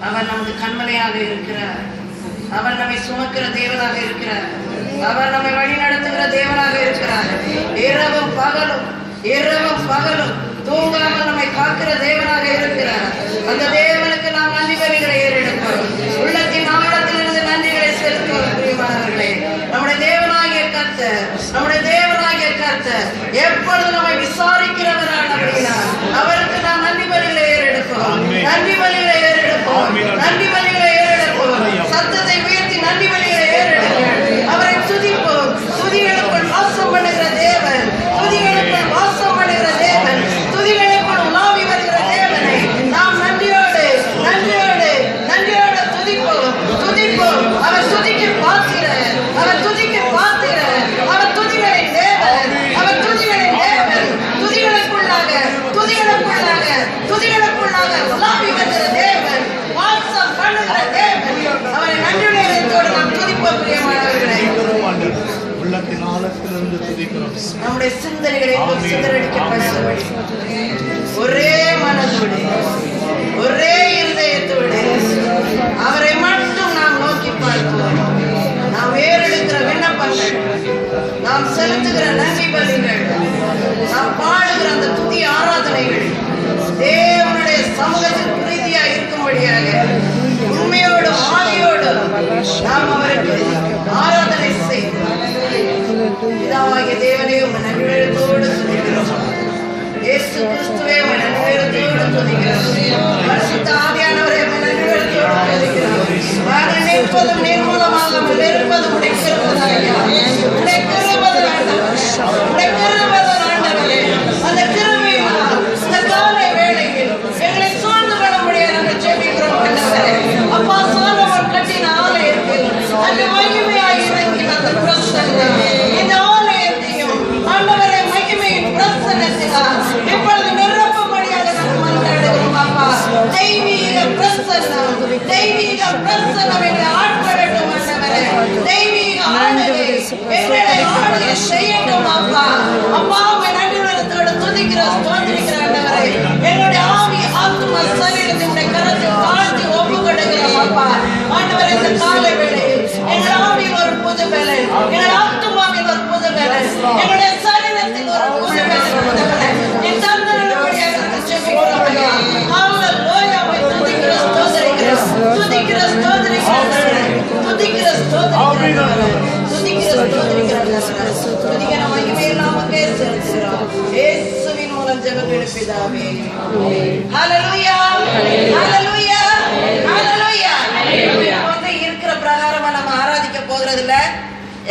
அவர் நமது கண்மலையாக இருக்கிறார். அவர் நம்மை சுமக்கிற தேவனாக இருக்கிறார். அவர் நம்மை வழி நடத்துகிற தேவனாக இருக்கிறார். இரவும் பகலும் தூங்காமல் நம்மை காக்கிற தேவனாக இருக்கிறார். அந்த தேவனுக்கு நாம் நன்றி பலிகளை ஏறெடுப்போம். உள்ளத்தின் ஆழத்திலிருந்து நன்றிகளை செலுத்துவோம். பிரியமானவர்களே, நம்முடைய தேவனாகிய கர்த்தர் எப்பொழுது நம்மை விசாரிக்கிறவரான அவருக்கு நாம் நன்றி பலிகளை ஏறெடுப்போம். சத்தத்தை உயர்த்தி நன்றி பலிகளை ஏறெடுப்போம். அவரை துதிப்போம். துதிகளுக்குள் வாசம் பண்ணுகிற தேவன், துதிகளுக்குள் உலாவி வருகிற தேவனை நாம் நன்றியோடு துதிப்போம். அவர் துதிக்கு பாத்திரர், அவர் துதிகளின் தேவன், துதிகளுக்குள்ளாக உலாவி வருகிற தேவன், வாசம் பண்ணுகிற தேவன். அவரை நன்றியோடு நாம் துதிப்போம். பிரியமானவர்களே, உள்ளத்தின் ஆழத்திலிருந்து துதிக்கிறோம். நம்முடைய சிந்தனைகளை சிதறடிக்கப்பட்டபடி ஒரே மனதோடு ஒரே இருதயத்தோடு அவரை மட்டும் நாம் நோக்கி பார்ப்போம். நாம் ஏறெடுக்கிற விண்ணப்பங்கள், நாம் செலுத்துகிற நன்றி பலிகள், நாம் பாடுகிற அந்த துதி ஆராதனைகள் தேவனுடைய சமூகத்தில் பிரீதியா இருக்கும்படியாக உண்மையோடும் ஆவியோடும் நாம் அவருக்கு ஆராதனை செய்வோம். பிதாவாகிய தேவனே, உம்மை நன்றியோடு துதிக்கிறோம். இயேசு கிறிஸ்துவே, உம்மை நன்றியோடு துதிக்கிறோம். பரிசுத்த ஆவியானவரே, உம்மை நன்றியோடு துதிக்கிறோம். நாங்கள் நிற்பதும் நிர்மூலமாகாமல் இருப்பதும் உம்முடைய கிருபைதாய்யா. உம்முடைய கிருபைதான் ஆண்டவரே. அந்த கிருபையினால் இந்த காலை வேளையில் எங்களை சூழ்ந்து கொள்ள முடியாது என்று ஜெபிக்கிறோம் ஆண்டவரே. அப்பா, சாலமோன் கட்டின ஆலயத்தில் அங்கு மகிமையாய் இறங்கி வந்த பிரசன்னம் இந்த ஆலயத்தையும் ஆண்டவரே மகிமையின் பிரசன்னத்தினால் இப்பொழுது நிரப்பும்படியாக நாம் மன்றாடுகிறோம். அப்பா, தெய்வீக பிரசன்னம் எங்களை ஆட்படட்டும் ஆண்டவரே. தெய்வீக ஆளுகை எங்களை ஆளுகை செய்யட்டும். அப்பா, உம்மை நன்றியோடு துதிக்கிறோம், ஸ்தோத்திரிக்கிற ஆண்டவரே. எங்களுடைய ஆவி, ஆத்துமா, சரீரத்தை உம்முடைய கரத்தில் தாழ்த்தி ஒப்புக் கொடுக்கிறோம். அப்பா ஆண்டவரே, இந்த காலை வேளையில் எங்கள் ஆவியில் ஒரு புது பலன், எங்கள் ஆத்துமாவில் ஒரு புது பலன், எங்களுடைய சரீரத்தில் ஒரு புது பலன் நீ தந்தருளும்படியாக ஜெபிக்கிறோம் ஐயா. ஹல்லேலூயா. துதிக்கிறோம், ஸ்தோத்திரிக்கிறோம். துதிக்கிற மகிமையை நாமக்கே செலுத்துகிறோம். இயேசுவின் மூலம் ஜெபங்கள் பிதாவே. ஹல்லேலூயா, ஹல்லேலூயா, ஹல்லேலூயா. வந்து இருக்கிற பிரகாரமா நம்ம ஆராதிக்க போகிறது இல்ல.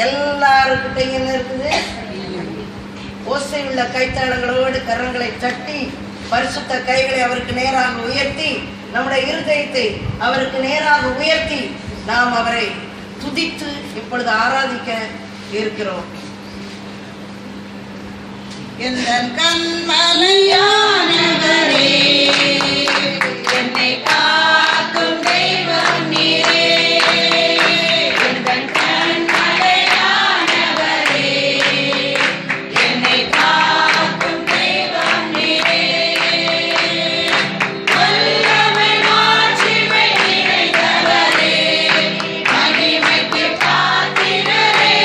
எல்லாருக்கிட்டையும் என்ன இருக்குது? ஓசை உள்ள கைத்தாளங்களோடு கரங்களை தட்டி பரிசுத்த கைகளை அவருக்கு நேராக உயர்த்தி நம்முடைய இருதயத்தை அவருக்கு நேராக உயர்த்தி நாம் அவரை துதித்து இப்பொழுது ஆராதிக்க இருக்கிறோம். எந்தன் கண்மலையானவரே, என்னை காக்கும் தெய்வம் நீரே. எந்தன் கண்மலையானவரே, என்னை காக்கும் தெய்வம் நீரே. வல்லமை மாட்சிமை நிறைந்தவரே, மகிமைக்கு பாத்திரரே.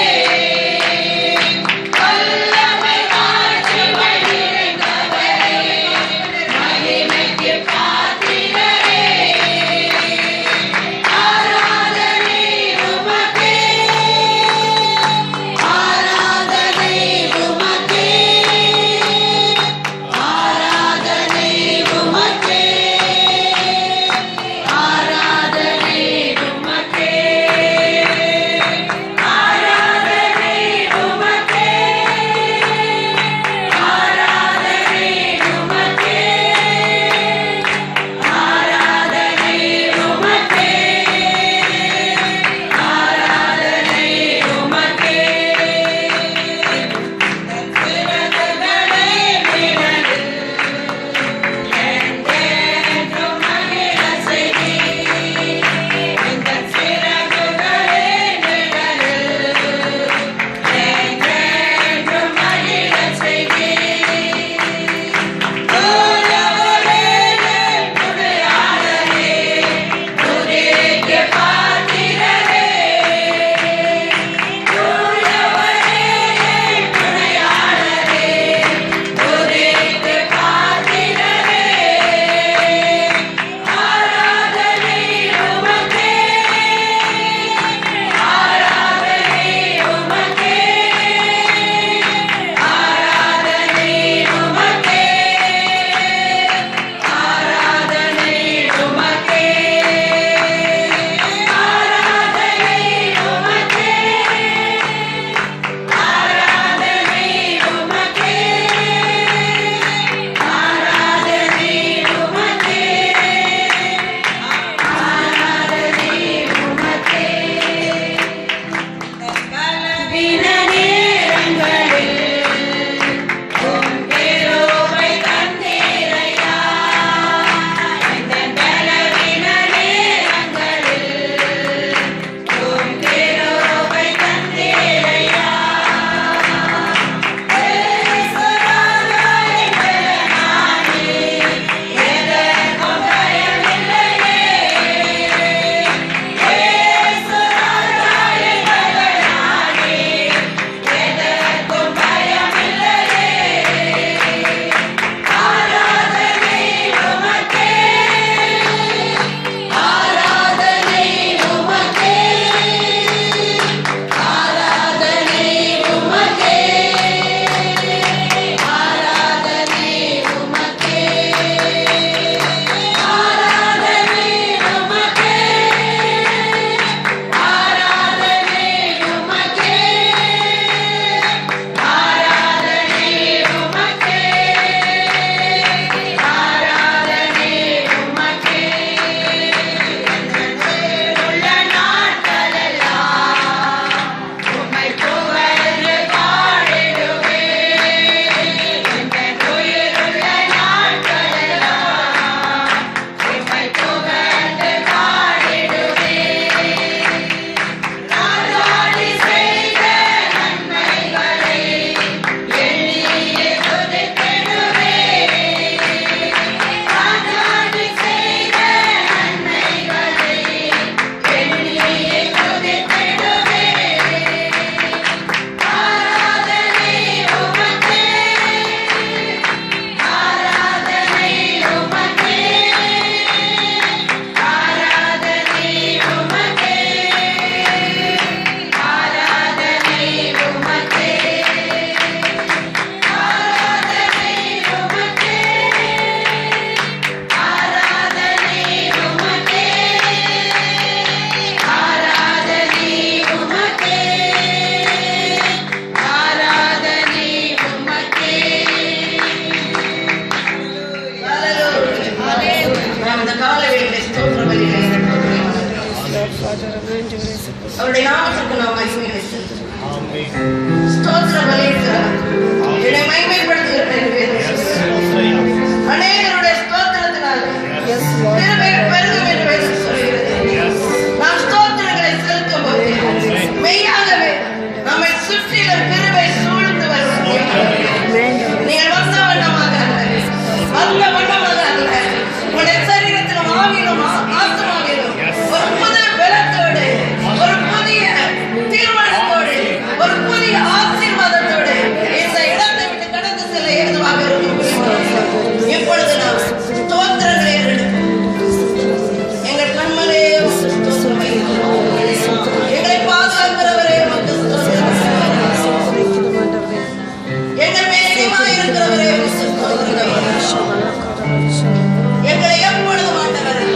வல்லமை மாட்சிமை நிறைந்தவரே, ஸ்தோத்திர பலிகளை அவருடைய நாமத்துக்கு நாம் மகிமையை செலுத்துவோம். ஸ்தோத்திர பலியிடுகிறார். என்னை மகிமைப்படுத்துகிறேன். அநேகருடைய ஸ்தோத்திரத்தினால் கிருபை பெருகும் என்று வேதம் சொல்கிறது. நாம் ஸ்தோத்திரங்களை செலுத்தும் போது மெய்யாகவே நம்மை சுற்றிலும் கிருபை சூழ்ந்து வருகிறது. நீங்கள் வந்த வண்ணமாக அல்ல, வந்த வண்ணமாக அல்ல, உங்களுடைய சரீரத்திலும் ஆவியிலும் ஆத்மாவிலும் ஒரு புது பலத்தோடு, ஒரு புதிய தீர்மானத்தோடு, ஒரு புதிய ஆசீர்வாதத்தோடு இந்த இடத்தை விட்டு கடந்து செல்ல ஏதுவாக இருக்கும். இப்பொழுது நாம் ஸ்தோத்திரங்களை எடுப்போம். எங்கள் கண்மலே எங்களை பாதுகாக்கிறவரே உமக்கு ஸ்தோத்திரம். எங்கள் மேலிடமாய் இருக்கிறவரே உமக்கு ஸ்தோத்திரம். எங்களை எப்பொழுதும் ஆண்டவரே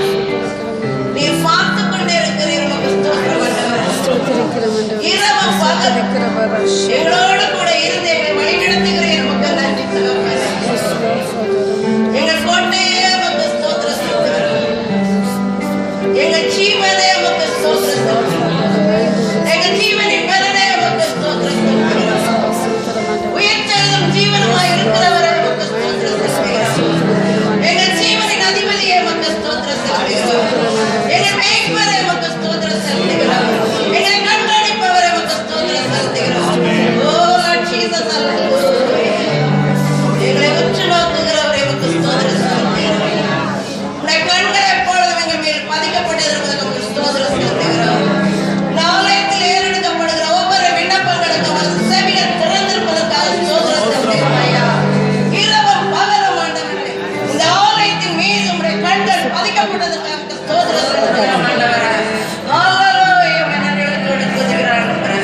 நீர் பார்த்துக் கொண்டே இருக்கிறீர். உமக்கு ஸ்தோத்திரம் ஆண்டவரே. இரவும் பகலும் எங்களோடு கூட இருந்து எங்களை வழிநடத்துகிறீர். உமக்கு நன்றி தகப்பனே. எங்கள் கோட்டையே உமக்கு ஸ்தோத்திரம் செலுத்துகிறோம். எங்கள் ஜீவனே உமக்கு ஸ்தோத்திரம் செலுத்துகிறோம். எங்கள் ஜீவனின் பலனே உமக்கு ஸ்தோத்திரம் செலுத்துகிறோம். உயிர்த்தெழுதும் ஜீவனுமாய் இருக்கிறவரே உமக்கு ஸ்தோத்திரம் செலுத்துகிறோம். எங்கள் ஜீவனின் அதிபதியே உமக்கு ஸ்தோத்திரம் செலுத்துகிறோம். எங்கள் மேய்ப்பரே உமக்கு ஸ்தோத்திரம் செலுத்துகிறோம். எங்களை கண்காணிப்பவரே உமக்கு ஸ்தோத்திரம் செலுத்துகிறோம். ஓ லார்ட் ஜீசஸ், அல்லேலூயா. எங்களை உற்று நோக்குகிறவரே உமக்கு ஸ்தோத்திரம் செலுத்துகிறோம். உம்முடைய கண்கள் எப்பொழுதும் எங்கள் மேல் பதிக்கப்பட்டிருப்பதற்கு உமக்கு ஸ்தோத்திரம் செலுத்துகிறோம். இந்த ஆலயத்தில் ஏறெடுக்கப்படுகிற ஒவ்வொரு விண்ணப்பங்களுக்கும் உமது செவிகள் திறந்திருப்பதற்காக ஸ்தோத்திரம் செலுத்துகிறோம் ஐயா. இரவும் பகலும் ஆண்டவரே இந்த ஆலயத்தின் மீது உம்முடைய கண்கள் பதிக்கப்பட்டதற்காக ஸ்தோத்திரம் செலுத்துகிறோம் ஆண்டவரே. ஹல்லேலூயா. நன்றியோடு துதிக்கிறோம் ஆண்டவரே.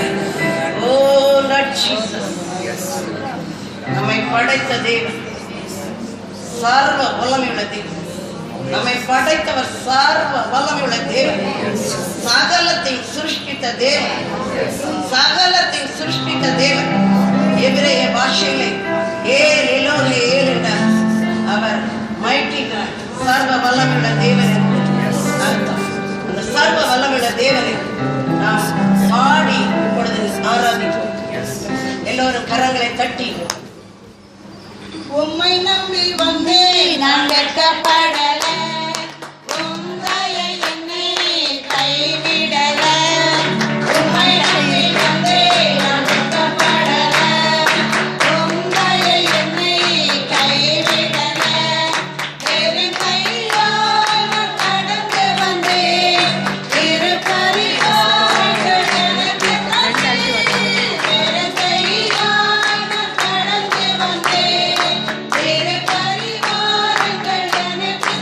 ஓ லார்ட் ஜீசஸ், நம்மை படைத்த தேவன் சர்வ வல்லமையுள்ள தேவன். நம்மை படைத்தவர் சர்வ வல்லமையுள்ள தேவன். சகலத்தையும் சிருஷ்டித்த தேவன். சகலத்தையும் சிருஷ்டித்த தேவன். எபிரேய பாஷையிலே ஏல் எலோஹே ஏல் என்றார். அவர் மைட்டி காட், சர்வ வல்லமையுள்ள தேவன் என்று அர்த்தம். அந்த சர்வ வல்லமையுள்ள தேவனை நாம் பாடி இப்பொழுது ஆராதிப்போம். எல்லோரும் கரங்களை தட்டி உம்மை நம்பி வந்தேன் நான் வெட்கப்படல, உம் தயை என்னை கைவிடல. உம்மை நம்பி வந்தேன் நான் வெட்கப்படல, உம் தயை என்னை கைவிடல. வெறும் கையால் நான் கடந்து வந்தேன், இரு கரிகால்கள் எனக்கு தந்தீர். வெறும் கையால் நான் கடந்து வந்தேன், இரு கரிகால்கள் எனக்கு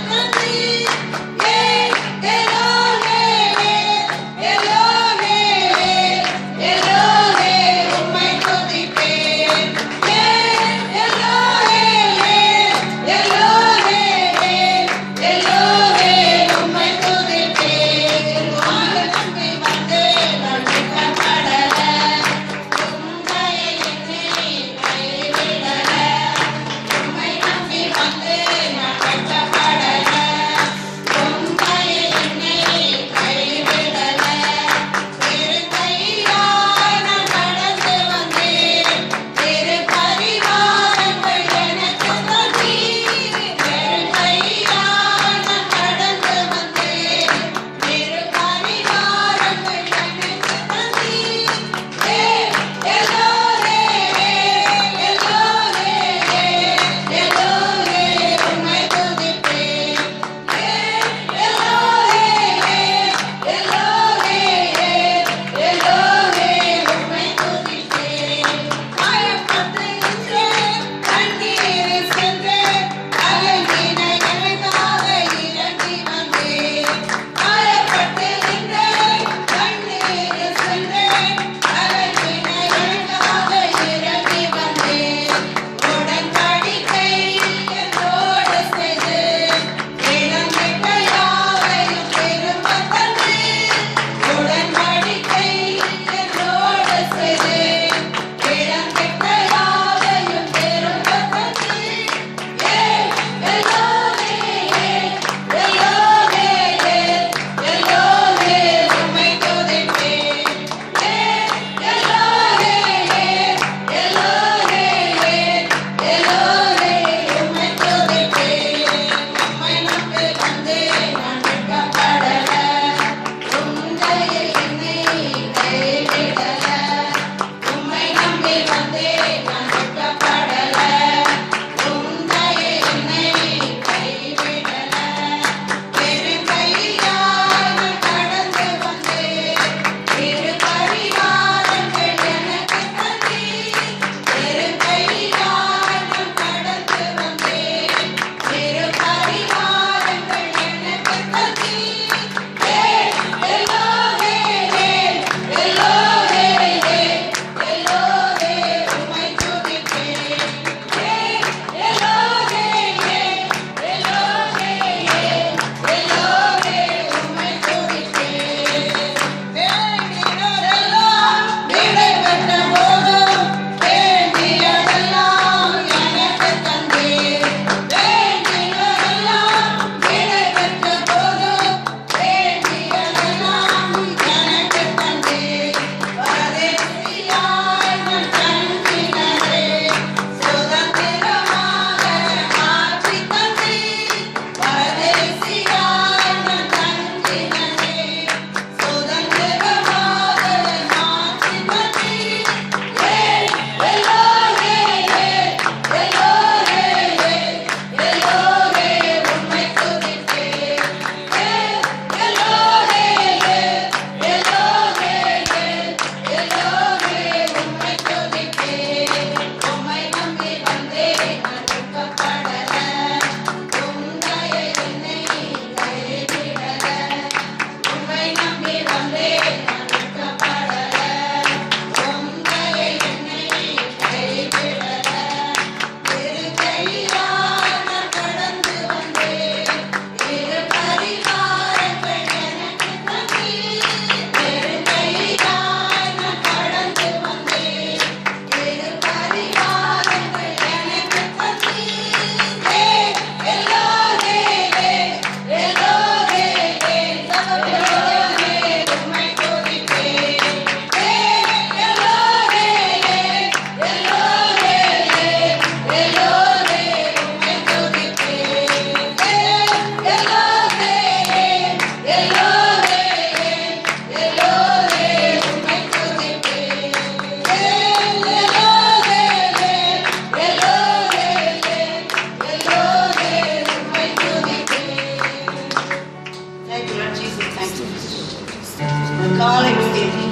காலை வேளையிலே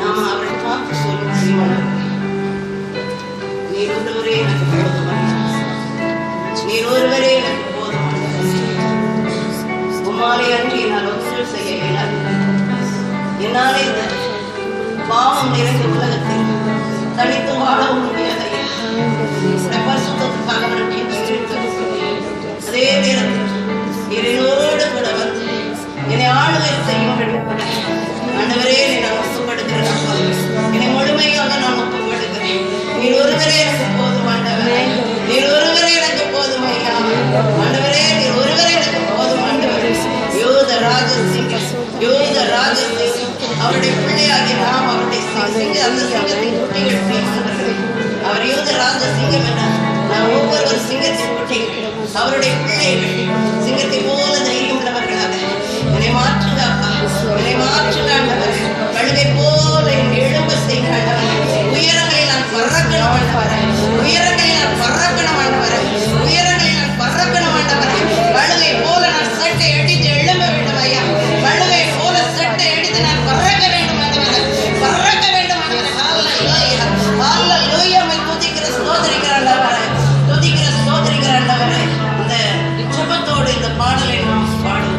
நாம் அவரை பார்த்து சொல்லும் செய்வோம். நீர் ஒருவரே எனக்கு போதுமானவர், நீர் ஒருவரே எனக்கு போதுமானவர். உம்மாலே அன்றி நான் ஒன்று செய்ய இயலாது. என்னாலே இந்த பாவம் நிறைந்த உலகத்தில் தனித்து வாழவும் முடியாது. பரிசுத்தத்துக்காக நன்றி தெரிவிக்கிறேன். அதே நேரத்தில் நீர் என்னோடு கூட வந்து என்னை ஆளுகை செய்யும் ஆண்டவரே, நான் ஒப்புப்படுகிறேன். என்னை முழுமையாக நான் ஒப்புப்படுகிறேன். நீர் ஒருவரே எனக்கு போதும் ஆண்டவரே, நீர் ஒருவரே எனக்கு போதும் ஐயா. ஆண்டவரே, நீர் ஒருவரே எனக்கு போதும் ஆண்டவரே. யோத ராஜசிங்கம், யோத ராஜசிங்கம் அவருடைய பிள்ளையாகி நாம் அவருடைய அந்த சிங்கத்தின் குட்டிகள் ஆண்டவரே. அவர் யோத ராஜசிங்கம் என நான் ஒவ்வொரு சிங்கத்தின் குட்டிகள் அவருடைய பிள்ளைகள் சிங்கத்தை போல தைரியம் உள்ளவர்களாக என்னை மாற்றுங்க அப்பா, என்னை மாற்றுங்க ஆண்டவரே. கழுகை போல என் எழும்ப செய்ய ஆண்டவரே. உயரங்களை நான் பறக்கணும் ஆண்டவரே, உயரங்களை நான் பறக்கணும் ஆண்டவரே, உயரங்களை நான் பறக்கணும் ஆண்டவரே. கழுகை போல நான் சட்டை அடித்து எழும்ப வேண்டும் ஐயா. கழுகை போல சட்டை அடித்து நான் பறக்க வேண்டும் ஆண்டவரே, பறக்க வேண்டும் ஆண்டவரே. ஹல்லேலூயா, ஹல்லேலூயா. மை துதிக்கிற ஸ்தோத்திரிக்கிற ஆண்டவரே, துதிக்கிற ஸ்தோத்திரிக்கிற ஆண்டவரே. இந்த ஜெபத்தோடு இந்த பாடலை நாம் பாடுவோம்.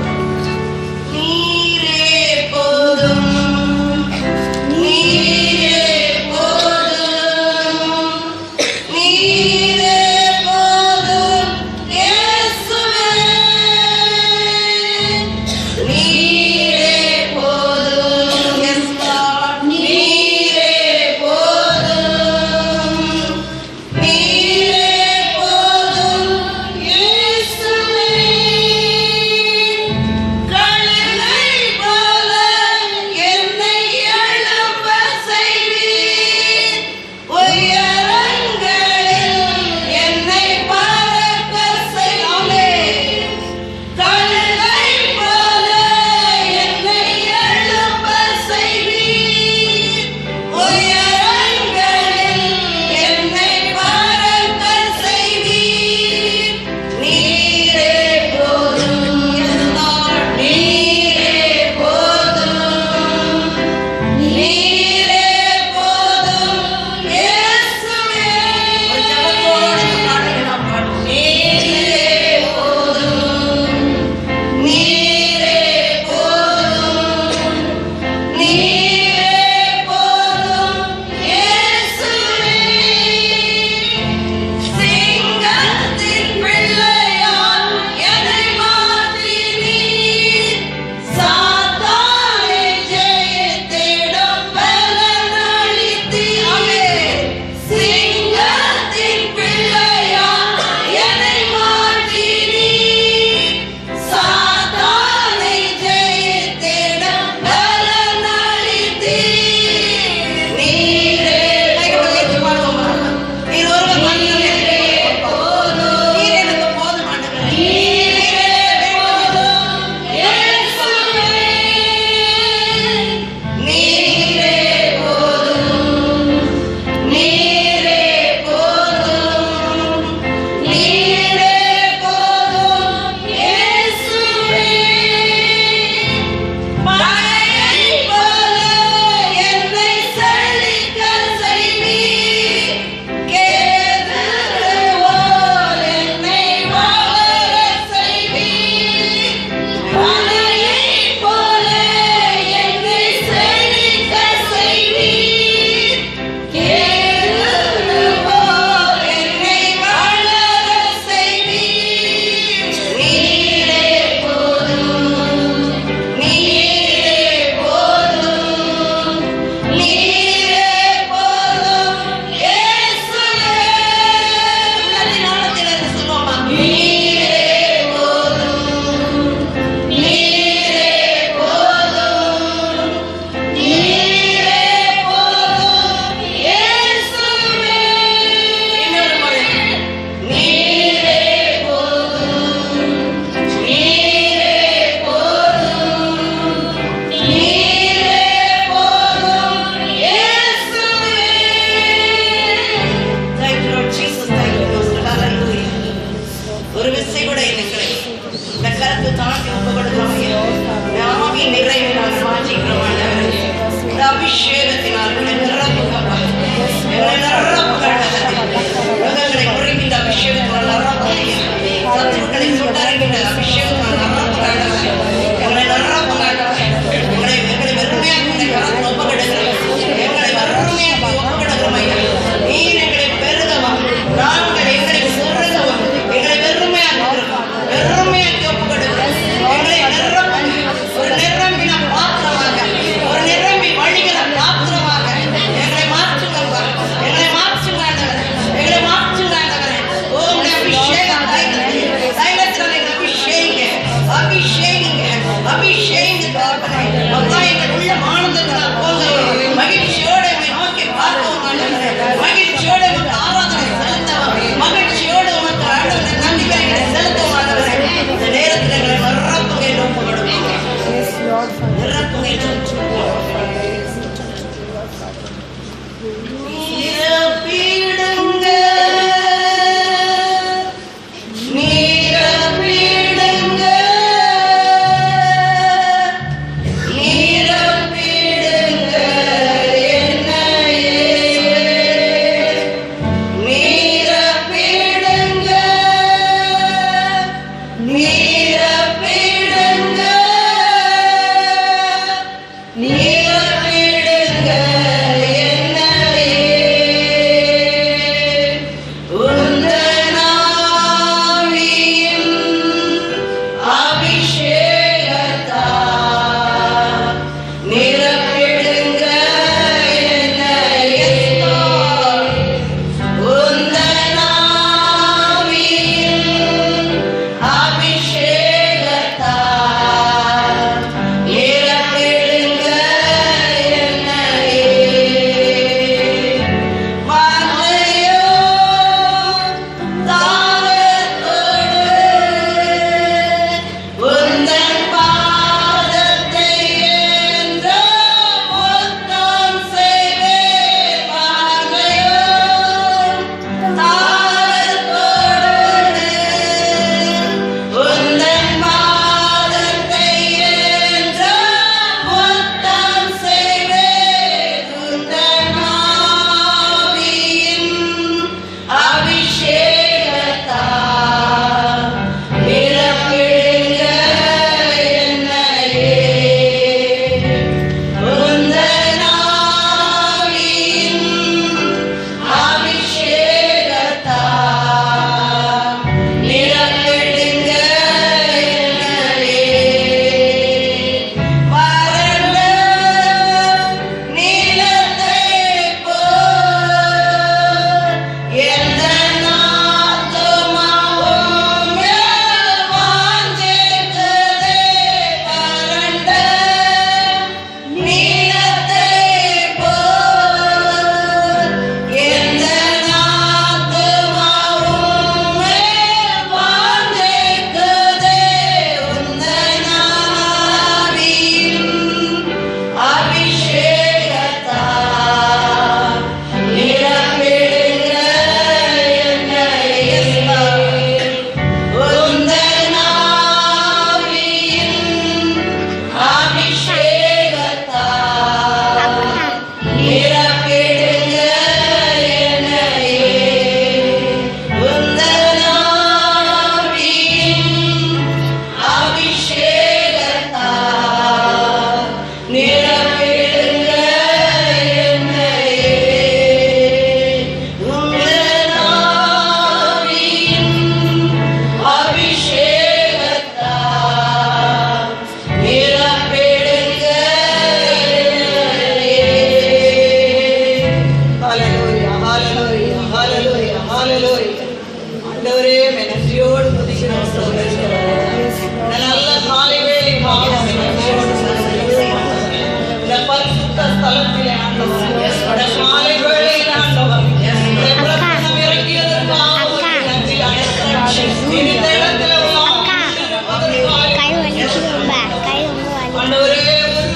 ஆண்டவரே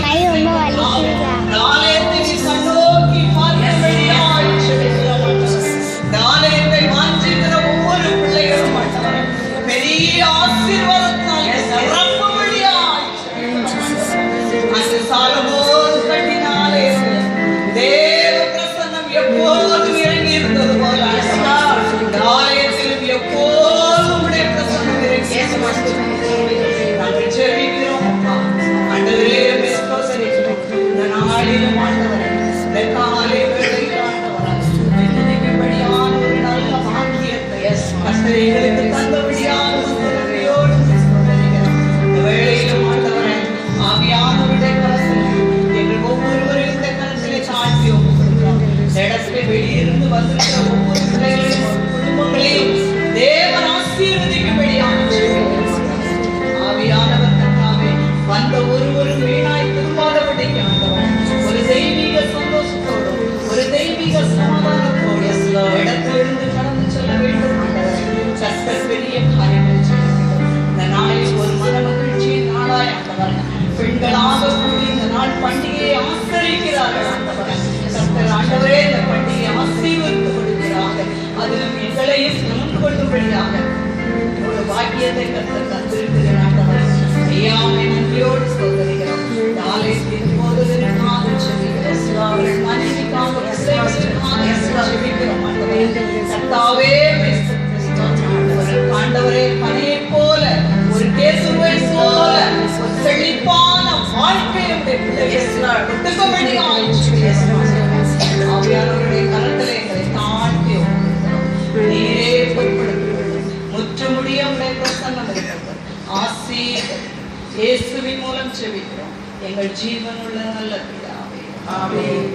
கை ரொம்ப வலிக்குதா? நாளையத்தை நீ கண்ணோக்கி பார்க்கும்படியாய் ஜெபிக்கிறோம் ஆண்டவரே. நாளையத்தை வாஞ்சிக்கிற ஒவ்வொரு பிள்ளைகளும் ஆண்டவரே பெரிய ஆசீர்வாதத்தால் நிரப்பும்படியாய் ஜெபிக்கிறோம். அந்த சாலமோன் கட்டின ஆலயத்தில் தேவ பிரசன்னம் எப்போதும் இறங்கி இருந்தது போல இந்த ஆலயத்திலும் எப்போதும் உடைய பிரசன்னம் இறங்கி நாங்கள் ஜெபிக்கிறோம் அப்பா. ஆண்டவரே ஸ்தோத்திரிக்கிறோம். இந்த நாளிலும் ஆண்டவரே இந்த காலை வேளையில் ஆண்டவரே துதிக்கும்படியான ஒரு நல்ல பாக்கியத்தை கர்த்தர் எங்களுக்கு தந்தபடியான நன்றியோடு ஸ்தோத்திரிக்கிறோம். இந்த வேளையிலும் ஆண்டவரே ஆவியானவருடைய கரத்தில் எங்கள் ஒவ்வொருவரையும் இந்த கரத்திலே தாழ்த்தி ஒப்புக்கொடுக்கிறோம். இந்த இடத்திலே வெளியிருந்து வந்திருக்கிற ஒவ்வொரு பிள்ளைகளையும் குடும்பங்களையும் தேவன் ஆசீர்வதிக்கும்படியான ஜெபிக்கிறோம். ஆவியானவர் கர்த்தாவே வந்த ஒருவரும் வீணாய் திரும்பாதபடிக்கு ஆண்டவரே ஒரு தெய்வீக சந்தோஷத்தோடு ஒரு தெய்வீக சமாதானத்தோடு இடத்திலிருந்து கடந்து செல்ல வேண்டும் ஆண்டவரே. கர்த்தர் பெரிய காரியங்களை செய்கிறார். இந்த நாளில் ஒரு மன மகிழ்ச்சியின் நாளாய் ஆண்டவரே பெண்களாக கூடி இந்த நாள் பண்டிகையை ஆசரிக்கிறார்கள் ஆண்டவரே. கர்த்தர் ஆண்டவரே இந்த பண்டிகையை ஆசீர்வதித்து கொடுக்கிறார்கள். அதிலும் எங்களையும் கலந்து கொள்ளும்படியாக ஒரு பாக்கியத்தை கர்த்தர் தந்திருக்கிறேன் ஆண்டவரே. ஐயாவை நன்றியோடு ஸ்தோத்திரிக்கிறோம். இந்த ஆலயத்தின் போதகருக்காக ஜெபிக்கிறோம். அவர்கள் மனைவிக்காக பிள்ளைகளுக்காக ஜெபிக்கிறோம் ஆண்டவரே. கர்த்தாவே ஆண்டவரே பனையைப் போல ஒரு கேசுவை போல ஒரு செழிப்பான வாழ்க்கையுடைய பிள்ளைகள் ஒட்டுக்கும்படியாய் ஜெபிக்கிறோம். ஆவியானவருடைய கரத்திலே எங்களை தாழ்த்தி ஒப்புக்கொடுக்கிறோம். நீரே பொறுப்படுத்த வேண்டும். முற்றுமுடிய உடைய பிரசன்னம் இருக்கிறது. ஆசீர்வதி இயேசுவின் மூலம் ஜெபிக்கிறோம் எங்கள் ஜீவனுள்ள நல்ல பிதாவே. ஆமென்.